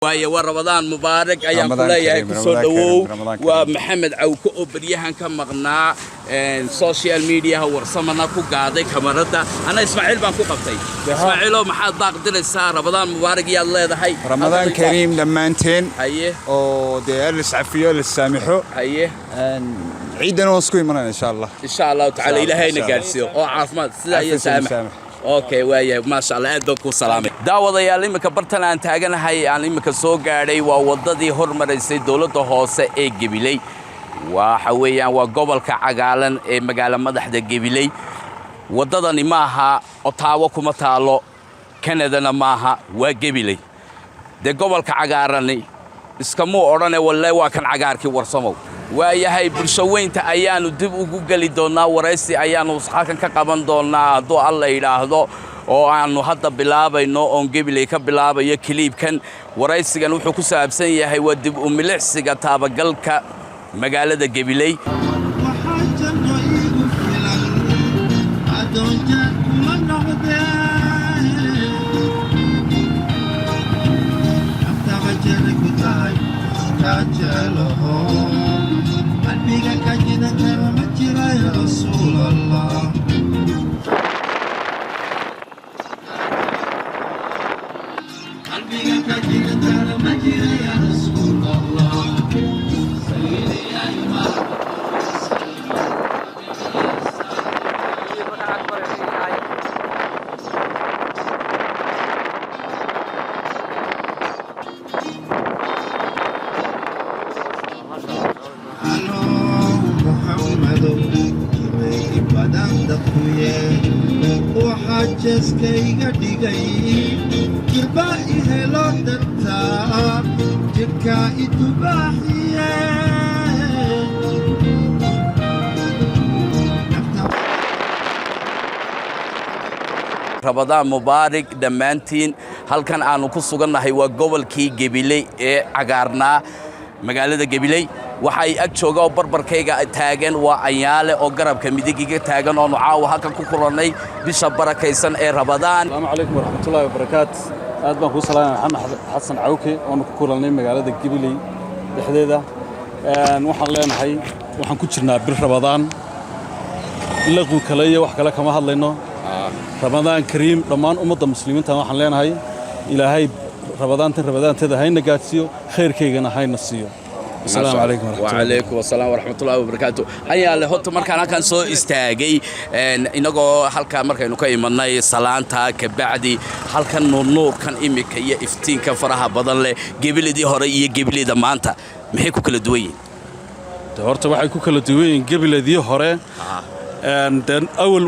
waaye waa Ramadaan mubaarak ayaan ku leeyahay ku soo dhawow waa Maxamed Cawko oo baryahan ka maqnaa social media warsamana ku qaaday kamarada ana Ismaaciil baan ku qabtay Ismaaciil oo maxaad baaqdilaysaa Ramadaan mubaarak yaad leedahay Ramadaan kariim dhammaanteen haye oo deeqal safiyo la saamaxo haye ciidan oo isku imanayna insha Allah ta'ala ilaahayna gaarsiyo oo caafimaad sida ay saamaxo اوكي وايه ما شاء الله aad ku salaamay daawadayaal imika bartan aan taaganahay aan imika soo gaaray waa wadadii hormarisay dawladda hoose ee Gabiley waxa weeyaan waa gobolka cagaalan ee magaala madaxda Gabiley wadadani maaha Ottawa kuma taalo Canada maaha waa Gabiley de gobolka cagaarani iskamu orane wallahi waa kan cagaarkii warsamow waayahay bulshaweynta ayaanu dib ugu gali doonaa waraysi ayaanu halkan ka qaban doonaa hadoo alla yiraahdo oo aanu hadda bilaabayno oo Gabiley ka bilaabayo kliibkan waraysigan wuxuu ku saabsan yahay waa dib u milicsiga taabagalka magaalada Gabiley يا رسول الله قلبي كجد مجرى يا رسول الله سيدي يا إمام وحاجسكيga dhigay kiba ihelo danta jirka itubaaxiye Ramadaan mubaarak dhammaantiin halkan aanu ku sugannahay waa gobolkii Gabiley ee cagaarnaa magaalada Gabiley waxay ag jooga oo barbarkayga taagan waa ayaale oo garabka midigiga taagan oo caawa halkan ku kulanay bisha barakaysan ee Ramadaan. Assalamu alaykum warahmatullahi wabarakatuh. aad baan ku salaamay Maxamed Xasan Cawke oo ku kulanay magaalada Gabiley dhexdeeda waxaan leenahay waxaan ku jirnaa bil Ramadaan lagu kale iyo wax kale kama hadlayno Ramadaan kariim dhammaan ummadda muslimiinta waxaan leenahay ilaahay Ramadaanteeda hayna gaadsiyo khayrkeygana hayna siiyo. السلام عليكم ورحمة الله وعليكم السلام ورحمة الله وبركاته هيا لهوت مركان كان سو استاجي إنجو هالك مركان كي مناي سلانتا كبعدي هالك نور كان إمك هي إفتين كفرها بدل قبل دي هري قبل ده مانتا محيكو كل دوين هرت وحيكو كل دوين قبل دي هري أول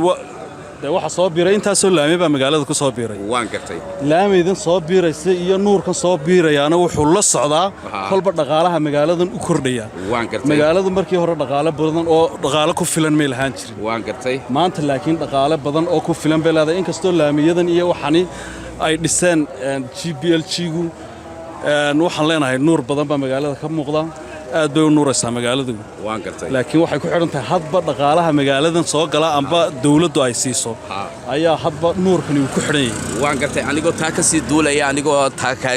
waxa soo biiray inta soo laamay ba magaalada ku soo biiray waan gartay laameydan soo biiraysay iyo nuurkan soo biirayaana wuxuu la socdaa kolba dhaqaalaha magaaladan u kordhaya waan gartay magaaladu markii hore dhaqaale badan oo dhaqaale ku filan meel ahaan jirin waan gartay maanta laakiin dhaqaale badan oo ku filan beelada in kasto laamiyadan iyo waxani ay dhiseen GBLG-gu waxaan leenahay nuur badan ba magaalada ka muuqda aad bay u nuuraysaa magaaladu waan gartay laakiin waxay ku xiran tahay hadba dhaqaalaha magaaladan soo gala amba dawladdu ay siiso ayaa hadba nuurkan uu ku xiran yahay waan gartay anigoo taa ka sii duulaya anigoo taa ka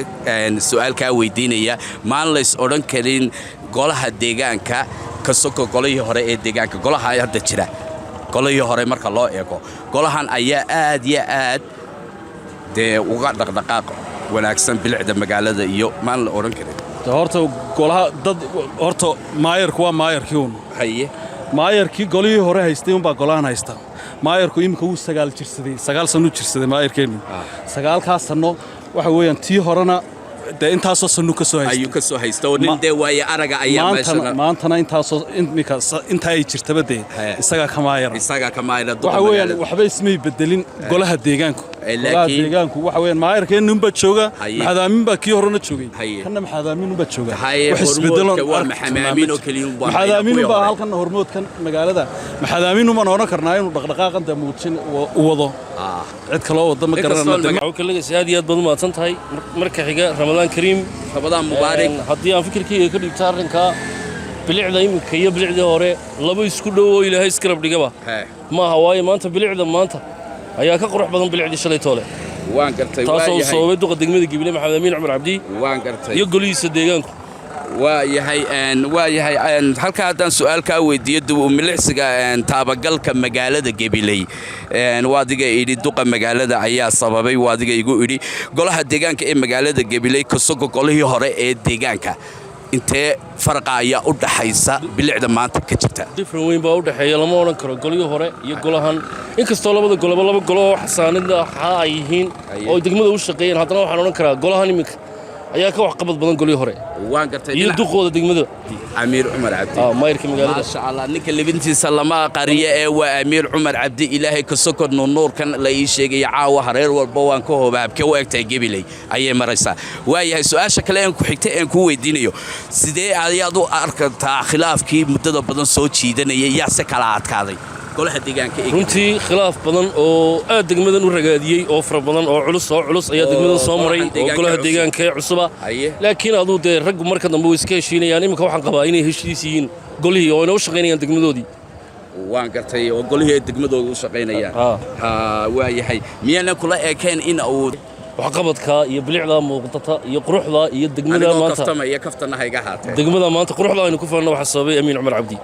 su'aal ka weydiinaya maan la is oran karin golaha deegaanka ka soo golihii hore ee deegaanka golaha hadda jira golihii hore marka loo eego golahan ayaa aad iyo aad uga dhaqdhaqaaq wanaagsan bilicda magaalada iyo maan la oran karin horta golaha dad horta maayarku waa maayarkii uu haye maayarkii golihii hore haystay baa golahan haysta maayarku imika uu 9 sano jirsaday maayarkeenu 9 sano waxa weeyaan tii horena intaasoo sano ka soo haystay ayuu ka soo haystay oo nin de waaya araga ayaa meesha maantana intaasoo inta ay jirtaba de isaga ka maayar waxa weeyaan waxba ismay bedelin golaha deegaanku deegaanku waxa weeyaan maayarkeenu ba jooga maxadaamin ba kii horena joogay kana maxadaamin ba jooga wax isbedelan waa maxamaamin oo kaliya baa maxadaamin ba halkan hormoodkan magaalada maxadaamin uma noqon karnaa inuu dhaqdhaqaaqan muujin wado cid kale oo wada ma garanayno kaliya aad iyo aad badan maadsan tahay marka xiga Ramadaan kariim Ramadaan mubaarak haddii aan fikirkayga ka dhigto arrinka bilicda imika iyo bilicdii hore laba isku dhow oo Ilaahay iskarab dhigaba maaha waayo maanta bilicda maanta ayaa ka qurux badan bilicdii shalay toole waan gartay taasoo sababay duqa degmada Gabiley Maxamed Amiin Cumar Cabdi waan gartay iyo golihiisa deegaanku waayahay halka haddaan su'aal kaa weydiiyo dib u milicsiga taabagalka magaalada Gabiley waadiga idhi duqa magaalada ayaa sababay waadiga igu idhi golaha deegaanka ee magaalada Gabiley kasoo golihii hore ee deegaanka intee farqa ayaa u dhaxaysa bilicda maanta ka jirta different weyn baa u dhaxeeya lama oran karo golihii hore iyo golahan inkastoo labada goloba laba golo oo xasaanada ay yihiin oo degmada u shaqeeyeen haddana waxaan oran karaa golahan iminka ayaa ka wax qabad badan golihii hore waan gartay iyo duqooda degmada Amiir Cumar Cabdi maayirka magaalada ma sha Allah ninka libintiisa lama qariyo ee waa Amiir Cumar Cabdi ilaahay ka sokor nuurkan la ii sheegay caawa hareer walba waan ka hoobaabka u egtay Gabiley ayay maraysaa waayahay su'aasha kale aan ku xigtay aan ku weydiinayo sidee ayaad u aragtaa khilaafkii muddada badan soo jiidanayay yaa se kala adkaaday golaha deegaanka ee runtii khilaaf badan oo aad degmadan u ragaadiyay oo fara badan oo culus ayaa degmadan soo maray oo golaha deegaanka ee cusub laakiin aduu de rag marka dambe way iska heshiinayaan iminka waxaan qabaa inay heshiis yihiin golihii oo inoo shaqeynayaan degmadoodii waan gartay oo golihii degmadooda u shaqeynayaan waayahay miyana kula eekeen in uu waxqabadka iyo bilicda muuqata iyo quruxda iyo degmada maanta kaftana hayga haatay degmada maanta quruxda aynu ku faano waxa sababay Amiin Cumar Cabdi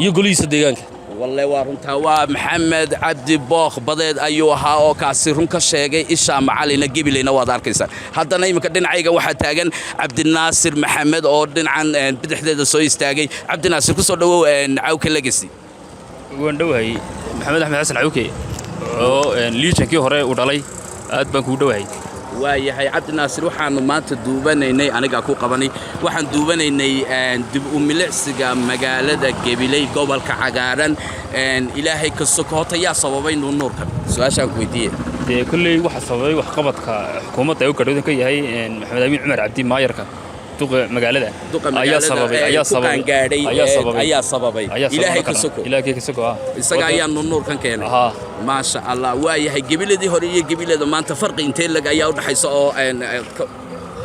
iyo golihiisa deegaanka والله وارنتا ومحمد عبد بوخ بدد أيوها أو كاسرون كشيء إيش معلنا جبلنا واداركيسا هذا نايم كدين عيجا واحد تاجن عبد الناصر محمد أردن عن بدحدة سويس تاجي عبد الناصر كسر عوك اللجسي وندوهي محمد أحمد حسن عوكي أو ليش كي هراء ودالي أتبان كودوهي waayahay Cabdi Naasir waxaan maanta duubanaynay aniga ku qabanay waxaan duubanaynay dib u milicsiga magaalada Gabiley gobolka cagaaran ilaahay ka sokoota yaa sababay nuurkan su'aashaan ku weydiiyay kulli waxa sababay wax qabadka xukuumadda ay u gadhowdan ka yahay Maxamed Amiin Cumar Cabdi maayarka duqa magaalada ayaa sababay ilaahay ka soko isaga ayaa nuurkan keenay ما شاء الله وياهي قبيلتي هوريه قبيلة ما أنت فرق إنتين لقى يا ود حيسا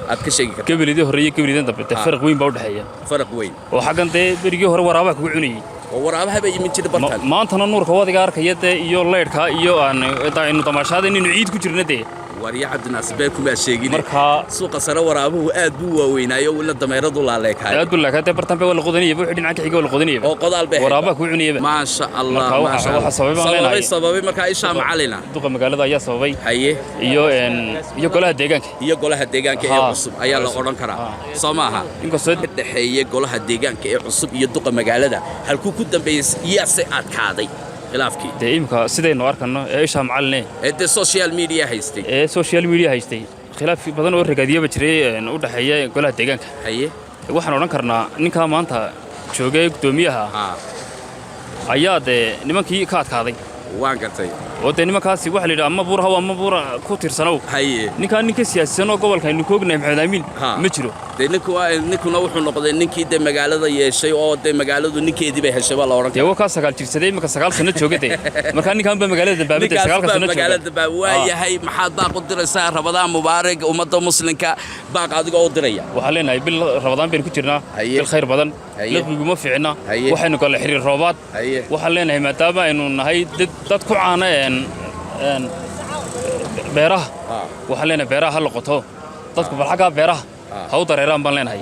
أتكشي قبيلتي هوريه قبيلتي أنت فرق وين بعود حيا فرق وين وحاجة أنت بريجي هور ورابك وعني ورابها بيجي من كده برتان ما أنت نور كوادي كار كيات يو لاير كا يو إنه تماشى إنه نعيد كتير ندي وريا عبد الناصر بيكم أشياء سوق سر ورابه أدبوا وينايو ولا الضمير دول عليك هاي أدبوا لك هذا برتان بيقول القضية بيحدين عنك يقول القضية أو قضاء البيت ورابك وعني ما شاء الله ما شاء الله صبابي مكايش علينا دوق مقالة يا صبابي هاي يو كلها ديجانك كلها ديجانك يا عصب أيا الله أوران كرا سماها إنك صد هي كلها ديجانك يا عصب يدوق مقالة هل كنت بيس ياسعد كادي خلافكي دائما سيدي نوار كنا إيش هم علني السوشيال ميديا هيستي السوشيال ميديا هيستي خلاف بدن ورق قدية بتشري نقول حياة كلها ديجانك waxaan oran karnaa ninka maanta joogay gudoomiyaha ayaa nimankii ka adkaaday waan gartay oo nimankaasi waxa la yiraahdaa ama buura ku tirsanow ninka siyaasiyan oo gobolka aynu ku ognahay Maxamed Amiin ma jiro ninkuna wuxuu noqday ninkii magaalada yeeshay oo magaaladu ninkeedii bay heshay la oran karaa waa ka sagaal jirsaday marka 9 sano joogay marka ninkan ba magaalada dambaabay 9 sano magaalada waayahay maxaad baaq u diraysaa Ramadaan Mubaarak ummadda muslimka baaq adiga oo diraya waxa leenahay bil Ramadaan baan ku jirnaa bil khayr badan lagu ma fiicna waxaynu kala xiriir roobaad waxa leenahay maadaama aynu nahay dad ku caaneen beeraha waxa leenahay beeraha la qoto dadku bal xaga beeraha ha u dareeraan baan leenahay